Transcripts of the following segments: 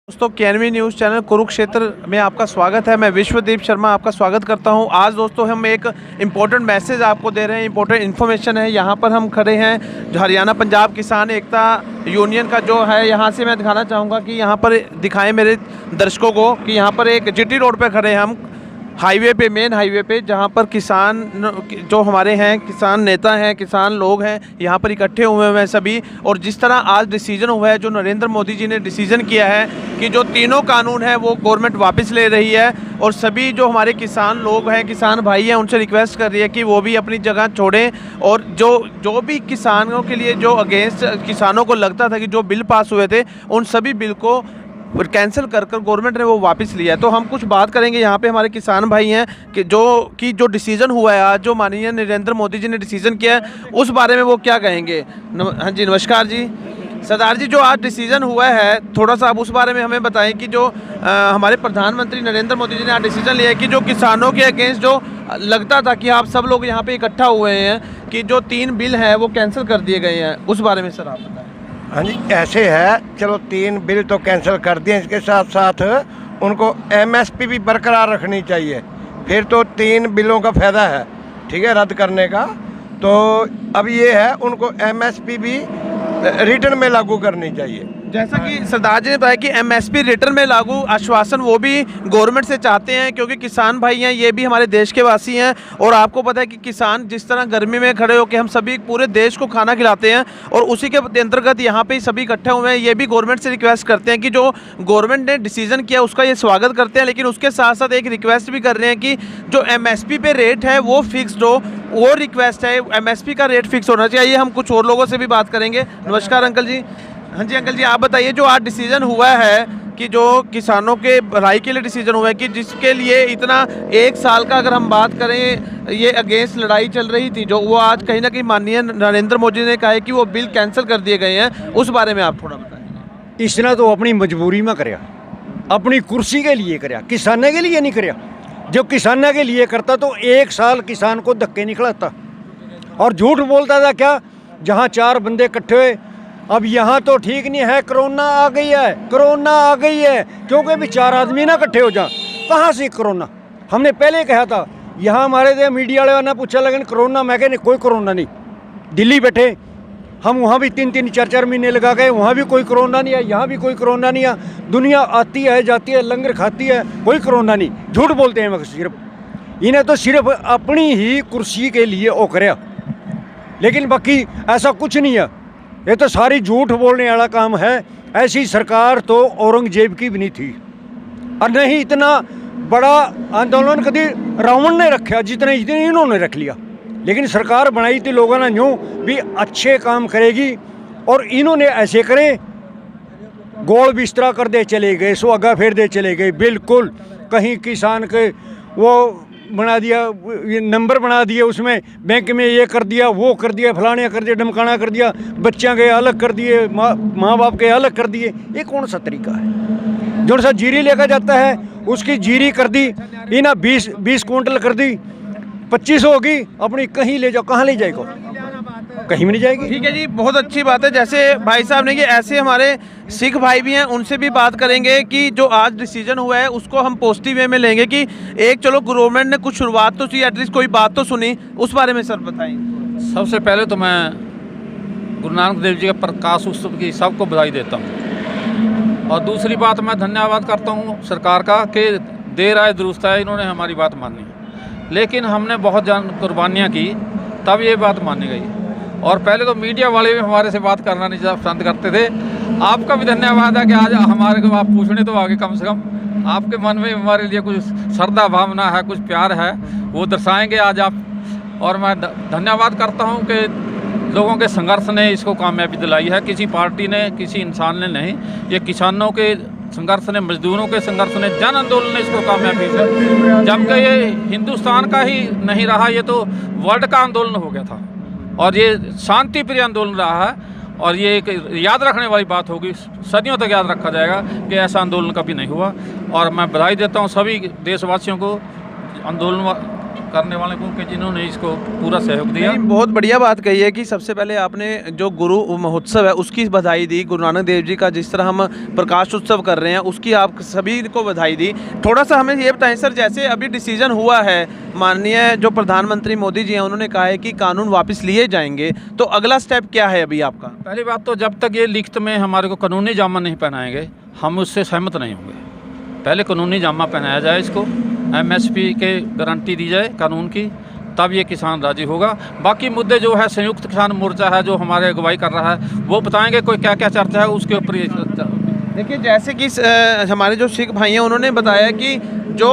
दोस्तों KNV news channel Kurukshetra में आपका स्वागत है। मैं विश्वदीप शर्मा आपका स्वागत करता हूं। आज दोस्तों हम एक इम्पोर्टेंट मैसेज आपको दे रहे हैं, इम्पोर्टेंट इन्फॉर्मेशन है। यहां पर हम खड़े हैं जो हरियाणा पंजाब किसान एकता यूनियन का जो है, यहां से मैं दिखाना चाहूँगा कि यहां पर दिखाएं मेरे दर्शकों को कि यहां पर एक जीटी रोड पर खड़े हैं हम, हाईवे पे, मेन हाईवे पे, जहाँ पर किसान जो हमारे हैं, किसान नेता हैं, किसान लोग हैं, यहाँ पर इकट्ठे हुए हैं सभी। और जिस तरह आज डिसीजन हुआ है, जो नरेंद्र मोदी जी ने डिसीजन किया है कि जो तीनों कानून हैं वो गवर्नमेंट वापस ले रही है, और सभी जो हमारे किसान लोग हैं, किसान भाई हैं, उनसे रिक्वेस्ट कर रही है कि वो भी अपनी जगह छोड़ें। और जो भी किसानों के लिए जो अगेंस्ट किसानों को लगता था कि जो बिल पास हुए थे, उन सभी बिल को कैंसिल कर गवर्नमेंट ने वो वापस लिया है। तो हम कुछ बात करेंगे, यहाँ पे हमारे किसान भाई हैं कि जो डिसीजन हुआ है आज, जो माननीय नरेंद्र मोदी जी ने डिसीजन किया है, उस बारे में वो क्या कहेंगे। हाँ जी, नमस्कार जी। सरदार जी, जो आज डिसीजन हुआ है, थोड़ा सा आप उस बारे में हमें बताएं कि जो हमारे प्रधानमंत्री नरेंद्र मोदी जी ने आज डिसीजन लिया है कि जो किसानों के अगेंस्ट जो लगता था कि आप सब लोग यहाँ पे इकट्ठा हुए हैं कि जो 3 बिल हैं वो कैंसिल कर दिए गए हैं, उस बारे में सर आप बताएं। हाँ जी, ऐसे है। चलो 3 बिल तो कैंसिल कर दिए, इसके साथ साथ उनको एमएसपी भी बरकरार रखनी चाहिए। फिर तो 3 बिलों का फ़ायदा है, ठीक है, रद्द करने का। तो अब ये है, उनको एमएसपी भी रिटर्न में लागू करनी चाहिए। जैसा कि सरदार जी ने बताया कि एमएसपी रिटर्न में लागू आश्वासन वो भी गवर्नमेंट से चाहते हैं, क्योंकि किसान भाई हैं, ये भी हमारे देश के वासी हैं। और आपको पता है कि किसान जिस तरह गर्मी में खड़े होकर हम सभी पूरे देश को खाना खिलाते हैं, और उसी के अंतर्गत यहाँ पे सभी इकट्ठे हुए हैं। ये भी गवर्नमेंट से रिक्वेस्ट करते हैं कि जो गवर्नमेंट ने डिसीजन किया उसका ये स्वागत करते हैं, लेकिन उसके साथ साथ एक रिक्वेस्ट भी कर रहे हैं कि जो एमएसपी पे रेट है वो फिक्स्ड हो। वो रिक्वेस्ट है, एमएसपी का रेट फिक्स होना चाहिए। हम कुछ और लोगों से भी बात करेंगे। नमस्कार अंकल जी। हाँ जी अंकल जी, आप बताइए, जो आज डिसीजन हुआ है कि जो किसानों के भलाई के लिए डिसीजन हुआ है कि जिसके लिए इतना 1 साल का अगर हम बात करें, ये अगेंस्ट लड़ाई चल रही थी, जो वो आज कहीं ना कहीं माननीय नरेंद्र मोदी ने कहा है कि वो बिल कैंसिल कर दिए गए हैं, उस बारे में आप थोड़ा बताएं। इसने तो अपनी मजबूरी में करया, अपनी कुर्सी के लिए करया, किसानों के लिए नहीं करया। जो किसानों के लिए करता तो 1 साल किसान को धक्के निकलाता। और झूठ बोलता था क्या, जहाँ 4 बंदे इकट्ठे हुए। अब यहाँ तो ठीक नहीं है, कोरोना आ गई है, कोरोना आ गई है, क्योंकि भी 4 आदमी ना इकट्ठे हो जाए, कहाँ से कोरोना। हमने पहले कहा था, यहाँ हमारे थे मीडिया वाले ने पूछा, लेकिन कोरोना, मैं कह नहीं, कोई कोरोना नहीं। दिल्ली बैठे हम, वहाँ भी 3-3 4-4 महीने लगा गए, वहाँ भी कोई कोरोना नहीं है, यहाँ भी कोई कोरोना नहीं है। दुनिया आती है जाती है, लंगर खाती है, कोई कोरोना नहीं। झूठ बोलते हैं, मगर सिर्फ इन्हें तो सिर्फ अपनी ही कुर्सी के लिए ओ करया, लेकिन बाकी ऐसा कुछ नहीं है। ये तो सारी झूठ बोलने वाला काम है। ऐसी सरकार तो औरंगजेब की भी नहीं थी, और नहीं इतना बड़ा आंदोलन कभी रावण ने रखा जितने इन्होंने रख लिया। लेकिन सरकार बनाई थी लोगों ने यूँ भी अच्छे काम करेगी, और इन्होंने ऐसे करें, गोल बिस्तरा कर दे चले गए, सुहागा फेर दे चले गए। बिल्कुल कहीं किसान के वो बना दिया, ये नंबर बना दिए, उसमें बैंक में ये कर दिया, वो कर दिया, फलाने कर दिया, डमकाना कर दिया, बच्चों के अलग कर दिए, माँ बाप के अलग कर दिए। ये कौन सा तरीका है। जो सा जीरी लेकर जाता है उसकी जीरी कर दी, इन्हें 20 क्विंटल कर दी, 25 होगी, अपनी कहीं ले जाओ, कहाँ ले जाएगा, कहीं भी नहीं जाएगी। ठीक है जी, बहुत अच्छी बात है। जैसे भाई साहब ने कि ऐसे हमारे सिख भाई भी हैं, उनसे भी बात करेंगे कि जो आज डिसीजन हुआ है उसको हम पॉजिटिव वे में लेंगे कि एक चलो गवर्नमेंट ने कुछ शुरुआत तो की, एटलीस्ट कोई बात तो सुनी, उस बारे में सर बताएं। सबसे पहले तो मैं गुरु नानक देव जी के प्रकाश उत्सव की सबको बधाई देता हूँ। और दूसरी बात, मैं धन्यवाद करता हूँ सरकार का कि देर आए दुरुस्त आए, इन्होंने हमारी बात मानी। लेकिन हमने बहुत कुर्बानियाँ की, तब ये बात मानी गई। और पहले तो मीडिया वाले भी हमारे से बात करना नहीं पसंद करते थे। आपका भी धन्यवाद है कि आज हमारे को आप पूछने तो आगे, कम से कम आपके मन में हमारे लिए कुछ श्रद्धा भावना है, कुछ प्यार है, वो दर्शाएंगे आज आप। और मैं धन्यवाद करता हूँ कि लोगों के संघर्ष ने इसको कामयाबी दिलाई है, किसी पार्टी ने, किसी इंसान ने नहीं। ये किसानों के संघर्ष ने, मजदूरों के संघर्ष ने, जन आंदोलन ने इसको कामयाबी से, जबकि ये हिंदुस्तान का ही नहीं रहा, ये तो वर्ल्ड का आंदोलन हो गया था। और ये शांति प्रिय आंदोलन रहा है, और ये एक याद रखने वाली बात होगी, सदियों तक याद रखा जाएगा कि ऐसा आंदोलन कभी नहीं हुआ। और मैं बधाई देता हूँ सभी देशवासियों को, आंदोलन करने वाले को कि जिन्होंने इसको पूरा सहयोग दिया। नहीं, बहुत बढ़िया बात कही है कि सबसे पहले आपने जो गुरु महोत्सव है उसकी बधाई दी, गुरु नानक देव जी का जिस तरह हम प्रकाश उत्सव कर रहे हैं उसकी आप सभी को बधाई दी। थोड़ा सा हमें ये बताएं सर, जैसे अभी डिसीजन हुआ है, माननीय जो प्रधानमंत्री मोदी जी हैं उन्होंने कहा है कि कानून वापस लिए जाएंगे, तो अगला स्टेप क्या है अभी आपका? पहली बात तो जब तक ये लिखित में हमारे को कानूनी जामा नहीं पहनाएंगे हम उससे सहमत नहीं होंगे। पहले कानूनी जामा पहनाया जाए, इसको एमएसपी के गारंटी दी जाए कानून की, तब ये किसान राजी होगा। बाकी मुद्दे जो है संयुक्त किसान मोर्चा है जो हमारे अगुवाई कर रहा है वो बताएंगे कोई क्या क्या चर्चा है उसके ऊपर ये देखिए, जैसे कि हमारे जो सिख भाई हैं उन्होंने बताया कि जो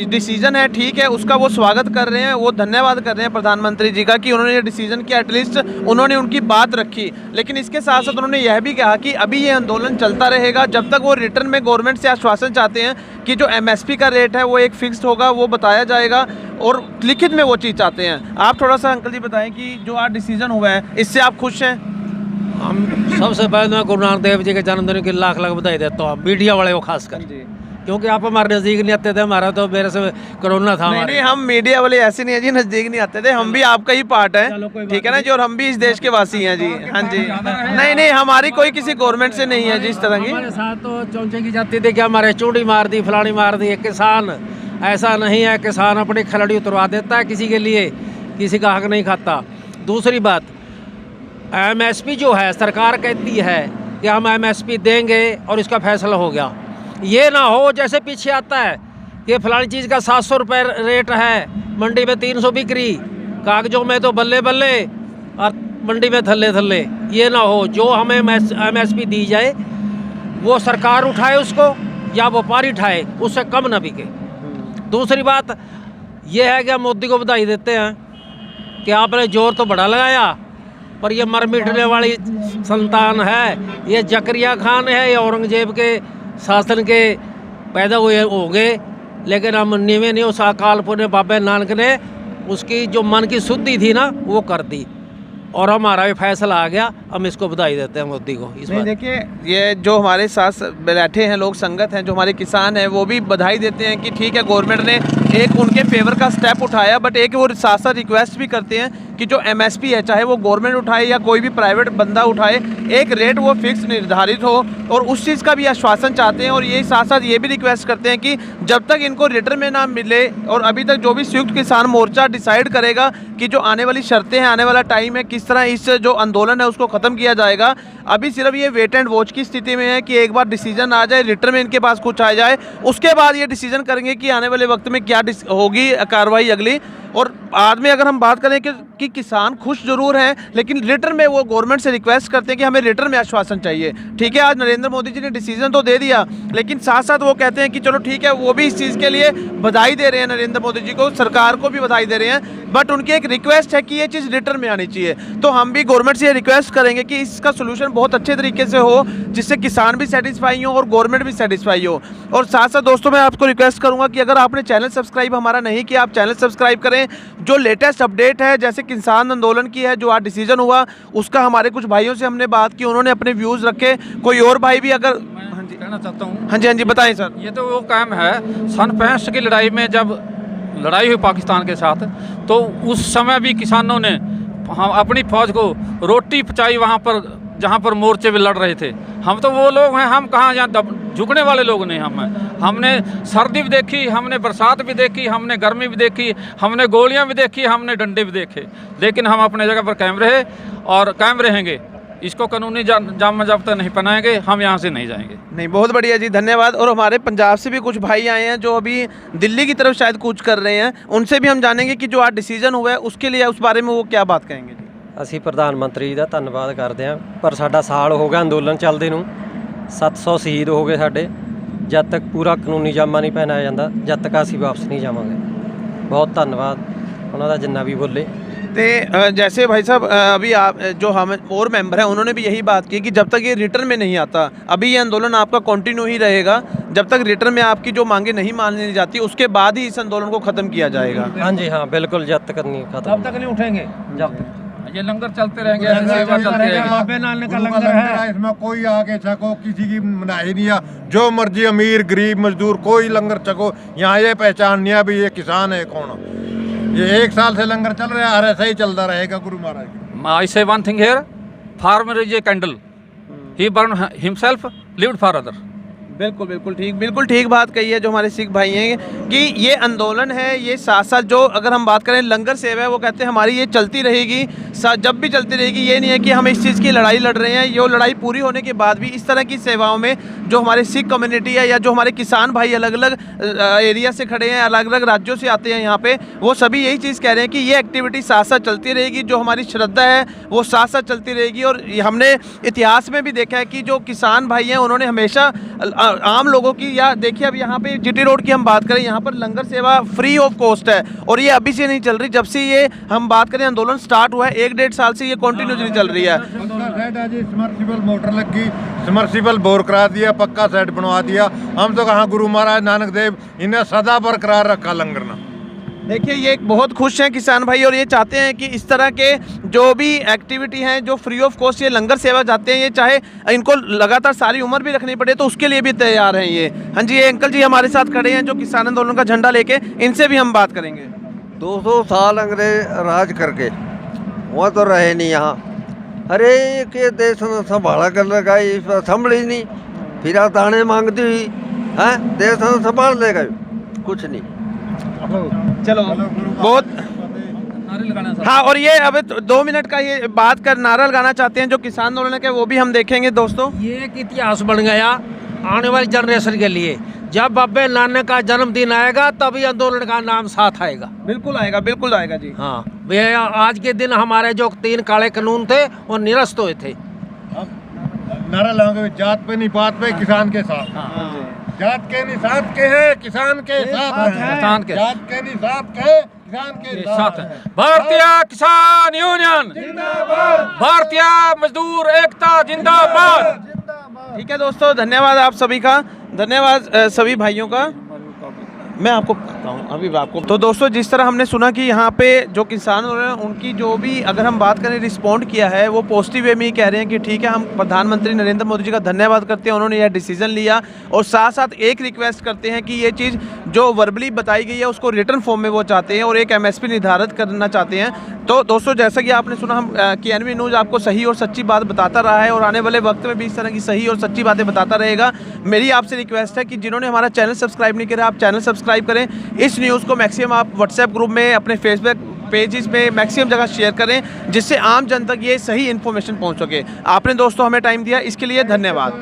डिसीजन है ठीक है, उसका वो स्वागत कर रहे हैं, वो धन्यवाद कर रहे हैं प्रधानमंत्री जी का कि उन्होंने ये डिसीजन किया, एटलीस्ट उन्होंने उनकी बात रखी। लेकिन इसके साथ साथ उन्होंने यह भी कहा कि अभी ये आंदोलन चलता रहेगा जब तक वो रिटर्न में गवर्नमेंट से आश्वासन चाहते हैं कि जो एमएसपी का रेट है वो एक फिक्स्ड होगा, वो बताया जाएगा, और लिखित में वो चीज़ चाहते हैं। आप थोड़ा सा अंकल जी बताएं कि जो आज डिसीजन हुआ है इससे आप खुश हैं? हम सबसे पहले मैं गुरु नानक देव जी के जन्मदिन की लाख लाख बधाई देता हूँ, मीडिया वाले को खासकर, क्योंकि आप हमारे नज़दीक नहीं आते थे। हमारा तो मेरे से कोरोना था। नहीं, हम मीडिया वाले ऐसे नहीं है जी, नज़दीक नहीं आते थे, हम भी आपका ही पार्ट है, ठीक है ना जी, और हम भी इस देश के वासी हैं जी। हाँ जी, नहीं, हमारी कोई किसी गवर्नमेंट से नहीं है जी इस तरह की। हमारे साथ तो चौंचे की जाती थी कि हमारे चूड़ी मार दी, फलानी मार दी। किसान ऐसा नहीं है, किसान अपनी खलड़ी उतरवा देता है किसी के लिए, किसी का हक नहीं खाता। दूसरी बात, एमएसपी जो है सरकार कहती है कि हम एमएसपी देंगे और इसका फैसला हो गया। ये ना हो जैसे पीछे आता है कि फलानी चीज़ का 700 रुपये रेट है, मंडी में 300 बिक्री, कागजों में तो बल्ले बल्ले और मंडी में थल्ले थल्ले। ये ना हो, जो हमें एमएसपी दी जाए वो सरकार उठाए उसको या व्यापारी उठाए, उससे कम ना बिके। दूसरी बात ये है कि हम मोदी को बधाई देते हैं कि आपने जोर तो बड़ा लगाया, पर ये मर मिटने वाली संतान है। ये जकरिया खान है, ये औरंगजेब के शासन के पैदा हुए होंगे, लेकिन हम नीवे नहीं, उस अकाल पुण्य बाबा नानक ने उसकी जो मन की शुद्धि थी ना वो कर दी, और हमारा भी फैसला आ गया। हम इसको बधाई देते हैं मोदी को इस बात। देखिए, ये जो हमारे साथ बैठे हैं लोग संगत हैं, जो हमारे किसान हैं, वो भी बधाई देते हैं कि ठीक है गवर्नमेंट ने एक उनके फेवर का स्टेप उठाया, बट एक वो साथ साथ रिक्वेस्ट भी करते हैं कि जो एमएसपी है, चाहे वो गवर्नमेंट उठाए या कोई भी प्राइवेट बंदा उठाए, एक रेट वो फिक्स निर्धारित हो, और उस चीज़ का भी आश्वासन चाहते हैं। और ये साथ साथ ये भी रिक्वेस्ट करते हैं कि जब तक इनको रिटर्न में ना मिले, और अभी तक जो भी संयुक्त किसान मोर्चा डिसाइड करेगा कि जो आने वाली शर्तें हैं, आने वाला टाइम है, किस तरह इस जो आंदोलन है उसको ख़त्म किया जाएगा। अभी सिर्फ ये वेट एंड वॉच की स्थिति में है कि एक बार डिसीजन आ जाए, रिटर्न में इनके पास कुछ आ जाए, उसके बाद ये डिसीजन करेंगे कि आने वाले वक्त में क्या होगी कार्रवाई अगली। और बाद में अगर हम बात करें कि किसान खुश जरूर हैं, लेकिन रिटर्न में वो गवर्नमेंट से रिक्वेस्ट करते हैं कि हमें रिटर्न में आश्वासन चाहिए। ठीक है, आज नरेंद्र मोदी जी ने डिसीजन तो दे दिया, लेकिन साथ साथ वो कहते हैं कि चलो ठीक है, वो भी इस चीज़ के लिए बधाई दे रहे हैं नरेंद्र मोदी जी को, सरकार को भी बधाई दे रहे हैं, बट उनकी एक रिक्वेस्ट है कि ये चीज़ रिटर्न में आनी चाहिए। तो हम भी गवर्नमेंट से ये रिक्वेस्ट करेंगे कि इसका सोल्यूशन बहुत अच्छे तरीके से हो, जिससे किसान भी सेटिस्फाई हो और गवर्नमेंट भी सेटिस्फाई हो। और साथ साथ दोस्तों, मैं आपको रिक्वेस्ट करूँगा कि अगर आपने चैनल सब्सक्राइब हमारा नहीं किया, आप चैनल सब्सक्राइब करें। जो लेटेस्ट अपडेट है, जैसे किसान आंदोलन की है, जो आज डिसीजन हुआ, उसका हमारे कुछ भाइयों से हमने बात की, उन्होंने अपने व्यूज़ रखे। कोई और भाई भी अगर कहना चाहता हूँ। हाँ जी, बताएं सर। ये तो वो काम है, सन 65 की लड़ाई में जब लड़ाई हुई पाकिस्तान के साथ, तो उस समय भी किसानों ने हम अपनी फौज को रोटी पहुँचाई वहाँ पर जहाँ पर मोर्चे में लड़ रहे थे। हम तो वो लोग हैं, हम कहाँ यहाँ झुकने वाले लोग नहीं हम हैं। हमने सर्दी भी देखी, हमने बरसात भी देखी, हमने गर्मी भी देखी, हमने गोलियाँ भी देखी, हमने डंडे भी देखे, लेकिन हम अपने जगह पर कायम रहे और कायम रहेंगे। इसको कानूनी जाम जब तक नहीं पहनाएंगे हम यहाँ से नहीं जाएंगे। नहीं, बहुत बढ़िया जी, धन्यवाद। और हमारे पंजाब से भी कुछ भाई आए हैं जो अभी दिल्ली की तरफ शायद कूच कर रहे हैं, उनसे भी हम जानेंगे कि जो आज डिसीजन हुआ है उसके लिए, उस बारे में वो क्या बात कहेंगे जी। ਅਸੀਂ ਪ੍ਰਧਾਨ ਮੰਤਰੀ ਦਾ ਧੰਨਵਾਦ ਕਰਦੇ ਹਾਂ, ਪਰ ਸਾਡਾ ਸਾਲ ਹੋ ਗਿਆ ਅੰਦੋਲਨ ਚੱਲਦੇ ਨੂੰ, 700 ਸ਼ਹੀਦ ਹੋ ਗਏ ਸਾਡੇ। ਜਦ ਤੱਕ ਪੂਰਾ ਕਾਨੂੰਨੀ ਜਾਮਾ ਨਹੀਂ ਪਹਿਨਾਇਆ ਜਾਂਦਾ, ਜਦ ਤੱਕ ਅਸੀਂ ਵਾਪਸ ਨਹੀਂ ਜਾਵਾਂਗੇ। ਬਹੁਤ ਧੰਨਵਾਦ ਉਹਨਾਂ ਦਾ ਜਿੰਨਾ ਵੀ ਬੋਲੇ। तो जैसे भाई साहब, अभी आप जो हम और मेंबर हैं उन्होंने भी यही बात की कि जब तक ये रिटर्न में नहीं आता, अभी ये आंदोलन आपका कंटिन्यू ही रहेगा, जब तक रिटर्न में आपकी जो मांगे नहीं मान ली जाती, उसके बाद ही इस आंदोलन को ख़त्म किया जाएगा। हाँ जी, हाँ बिल्कुल, जब तक नहीं खत्म, तब तक नहीं उठेंगे, जब तक ये लंगर चलते रहेंगे, ऐसे सेवा चलती रहेगी। बाबे नानक का लंगर है, इसमें कोई आगे छको किसी की मनाही नहीं है, जो मर्जी अमीर गरीब मजदूर कोई लंगर छको। यहाँ ये पहचान नहीं है भी ये किसान है कौन। ये 1 साल से लंगर चल रहा है और ऐसा ही चलता रहेगा गुरु महाराज की। I say one thing here, farmer is a candle. He burned himself, lived for other. बिल्कुल ठीक बात कही है जो हमारे सिख भाई हैं कि ये आंदोलन है, ये साथ साथ जो अगर हम बात करें लंगर सेवा है वो कहते हैं हमारी ये चलती रहेगी, जब भी चलती रहेगी। ये नहीं है कि हम इस चीज़ की लड़ाई लड़ रहे हैं, ये लड़ाई पूरी होने के बाद भी इस तरह की सेवाओं में जो हमारे सिख कम्युनिटी है या जो हमारे किसान भाई अलग अलग एरिया से खड़े हैं, अलग अलग राज्यों से आते हैं यहाँ पे, वो सभी यही चीज़ कह रहे हैं कि ये एक्टिविटी साथ साथ चलती रहेगी, जो हमारी श्रद्धा है वो साथ साथ चलती रहेगी। और हमने इतिहास में भी देखा है कि जो किसान भाई हैं उन्होंने हमेशा आम लोगों की, या देखिए अब यहाँ पे जीटी रोड की हम बात करें, यहाँ पर लंगर सेवा फ्री ऑफ कॉस्ट है और ये अभी से नहीं चल रही, जब से ये हम बात करें आंदोलन स्टार्ट हुआ है 1-1.5 साल से ये कंटिन्यूसली चल रही है। समर्सिबल मोटर लगी, समर्सिबल बोर करा दिया, पक्का सेट बनवा दिया। हम तो कहाँ गुरु महाराज नानक देव इन्हें सदा बरकरार रखा लंगर ना। देखिए ये बहुत खुश हैं किसान भाई और ये चाहते हैं कि इस तरह के जो भी एक्टिविटी हैं जो फ्री ऑफ कॉस्ट ये लंगर सेवा जाते हैं, ये चाहे इनको लगातार सारी उम्र भी रखनी पड़े तो उसके लिए भी तैयार हैं ये। हाँ जी, ये अंकल जी हमारे साथ खड़े हैं जो किसान आंदोलन का झंडा लेके, इनसे भी हम बात करेंगे। 200 साल अंग्रेज राज करके वो तो रहे नहीं यहाँ, अरे के देश ने संभाला कर लगाई, संभली नहीं, फिर दाने मांगती हुई है, देश ने संभाल लेगा कुछ नहीं। चलो बहुत हाँ, और ये अब 2 मिनट का ये बात कर नारा लगाना चाहते हैं जो किसान आंदोलन के, वो भी हम देखेंगे दोस्तों। ये एक इतिहास बन गया आने वाली जनरेशन के लिए। जब बाबे नानक का जन्मदिन आएगा तभी आंदोलन का नाम साथ आएगा। बिल्कुल आएगा जी। हाँ भैया, आज के दिन हमारे जो 3 काले कानून थे वो निरस्त हुए थे। नारा लगाओगे जात पे नहीं पात पे, किसान के साथ। जात के नहीं साथ के हैं, किसान के साथ हैं। किसान के जात के नहीं साथ के, किसान के साथ हैं। भारतीय किसान यूनियन जिंदाबाद, भारतीय मजदूर एकता जिंदाबाद। ठीक है दोस्तों, धन्यवाद आप सभी का, धन्यवाद सभी भाइयों का। मैं आपको बताता हूँ अभी आपको। तो दोस्तों जिस तरह हमने सुना कि यहाँ पे जो किसान हो रहे हैं उनकी जो भी अगर हम बात करें रिस्पॉन्ड किया है वो पॉजिटिव वे में ही कह रहे हैं कि ठीक है, हम प्रधानमंत्री नरेंद्र मोदी जी का धन्यवाद करते हैं, उन्होंने यह डिसीजन लिया। और साथ साथ एक रिक्वेस्ट करते हैं कि ये चीज़ जो वर्बली बताई गई है उसको रिटर्न फॉर्म में वो चाहते हैं और एक MSP निर्धारित करना चाहते हैं। तो दोस्तों जैसा कि आपने सुना, हम KNV न्यूज़ आपको सही और सच्ची बात बताता रहा है और आने वाले वक्त में भी इस तरह की सही और सच्ची बातें बताता रहेगा। मेरी आपसे रिक्वेस्ट है कि जिन्होंने हमारा चैनल सब्सक्राइब नहीं किया आप चैनल सब्सक्राइब करें। इस न्यूज़ को मैक्सिमम आप व्हाट्सएप ग्रुप में, अपने फेसबुक पेजेस में मैक्सिमम जगह शेयर करें जिससे आम जन तक ये सही इन्फॉर्मेशन पहुंच सके। आपने दोस्तों हमें टाइम दिया, इसके लिए धन्यवाद।